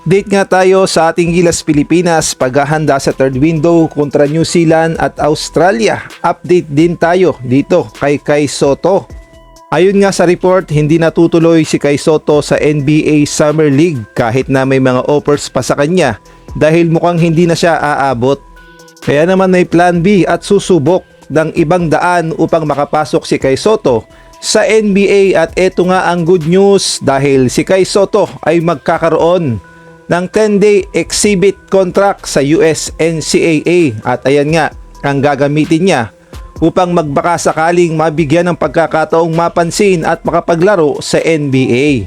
Update nga tayo sa ating Gilas Pilipinas paghahanda sa third window kontra New Zealand at Australia. Update din tayo dito kay Kai Sotto. Ayon nga sa report, hindi natutuloy si Kai Sotto sa NBA Summer League kahit na may mga offers pa sa kanya dahil mukhang hindi na siya aabot. Kaya naman may plan B at susubok ng ibang daan upang makapasok si Kai Sotto sa NBA at eto nga ang good news dahil si Kai Sotto ay magkakaroon ng 10-day exhibit contract sa US NCAA at ayan nga ang gagamitin niya upang magbaka sakaling mabigyan ng pagkakataong mapansin at makapaglaro sa NBA.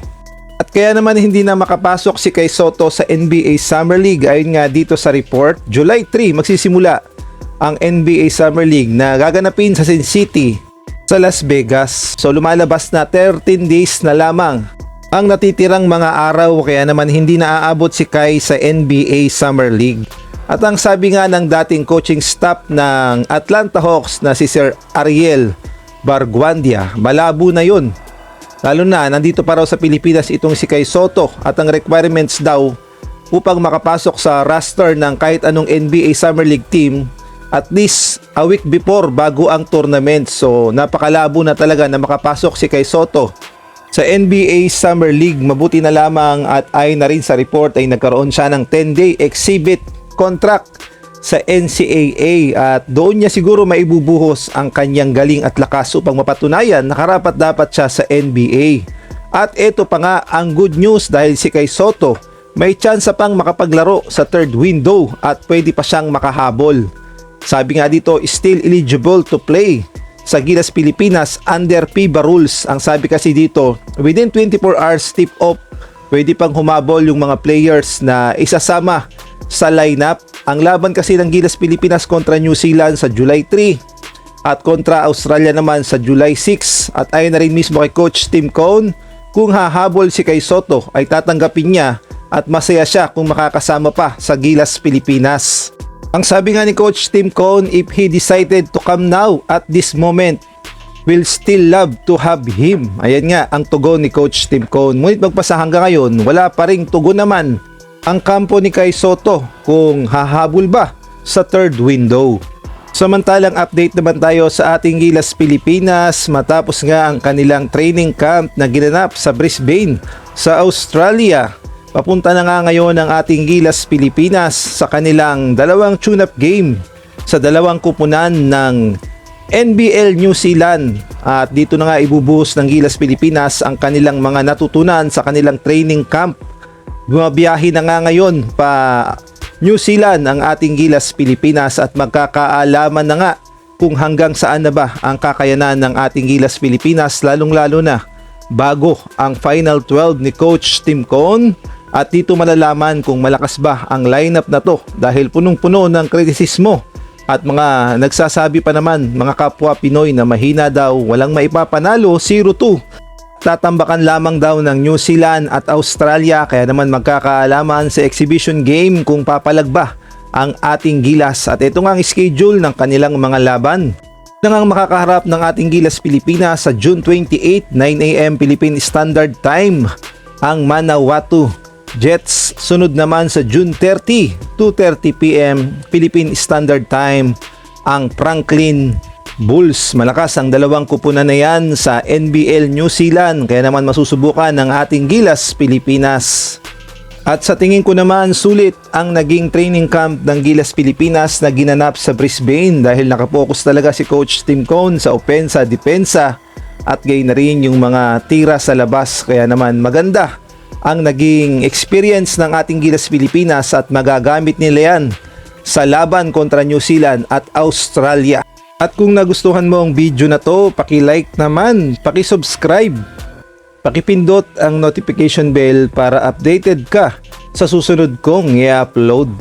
At kaya naman hindi na makapasok si Kai Sotto sa NBA Summer League. Ayon nga dito sa report, July 3 magsisimula ang NBA Summer League na gaganapin sa Sin City sa Las Vegas. So lumalabas na 13 days na lamang ang natitirang mga araw kaya naman hindi na aabot si Kai sa NBA Summer League. At ang sabi nga ng dating coaching staff ng Atlanta Hawks na si Sir Ariel Barguandia, malabo na yun. Lalo na nandito pa raw sa Pilipinas itong si Kai Sotto at ang requirements daw upang makapasok sa roster ng kahit anong NBA Summer League team at least a week before bago ang tournament. So napakalabo na talaga na makapasok si Kai Sotto sa NBA Summer League. Mabuti na lamang at ayon na rin sa report ay nagkaroon siya ng 10-day exhibit contract sa NCAA at doon niya siguro maibubuhos ang kanyang galing at lakas upang mapatunayan na karapat dapat siya sa NBA. At ito pa nga ang good news dahil si Kai Sotto may tsansa pang makapaglaro sa third window at pwede pa siyang makahabol. Sabi nga dito, still eligible to play sa Gilas Pilipinas under FIBA rules. Ang sabi kasi dito, within 24 hours tip off, pwede pang humabol yung mga players na isasama sa lineup. Ang laban kasi ng Gilas Pilipinas kontra New Zealand sa July 3 at kontra Australia naman sa July 6. At ayon na rin mismo kay Coach Tim Cone, kung hahabol si Kai Sotto ay tatanggapin niya at masaya siya kung makakasama pa sa Gilas Pilipinas. Ang sabi nga ni Coach Tim Cone, if he decided to come now at this moment, we'll still love to have him. Ayan nga ang tugon ni Coach Tim Cone. Ngunit magpasa hanggang ngayon, wala pa ring tugon naman ang kampo ni Kai Sotto kung hahabol ba sa third window. Samantalang update naman tayo sa ating Gilas Pilipinas matapos nga ang kanilang training camp na ginanap sa Brisbane sa Australia. Papunta na nga ngayon ang ating Gilas Pilipinas sa kanilang dalawang tune-up game sa dalawang kupunan ng NBL New Zealand. At dito na nga ibubuhos ng Gilas Pilipinas ang kanilang mga natutunan sa kanilang training camp. Bumabiyahe na nga ngayon pa New Zealand ang ating Gilas Pilipinas at magkakaalaman na nga kung hanggang saan na ba ang kakayanan ng ating Gilas Pilipinas, lalong-lalo na bago ang Final 12 ni Coach Tim Cone. At dito malalaman kung malakas ba ang lineup na to dahil punong-puno ng kritisismo at mga nagsasabi pa naman mga kapwa Pinoy na mahina daw, walang maipapanalo, 0-2. Tatambakan lamang daw ng New Zealand at Australia kaya naman magkakaalaman sa exhibition game kung papalag ba ang ating Gilas. At ito nga ang schedule ng kanilang mga laban. Ito nga ang makakaharap ng ating Gilas Pilipinas sa June 28, 9 AM Philippine Standard Time ang Manawatu Jets. Sunod naman sa June 30, 2:30 PM Philippine Standard Time ang Franklin Bulls. Malakas ang dalawang kupunan na yan sa NBL New Zealand kaya naman masusubukan ng ating Gilas Pilipinas. At sa tingin ko naman sulit ang naging training camp ng Gilas Pilipinas na ginanap sa Brisbane dahil nakapokus talaga si Coach Tim Cone sa opensa, depensa at gayon na rin yung mga tira sa labas kaya naman maganda ang naging experience ng ating Gilas Pilipinas at magagamit nila yan sa laban kontra New Zealand at Australia. At kung nagustuhan mo ang video na to, paki-like naman, paki-subscribe, pakipindot ang notification bell para updated ka sa susunod kong i-upload.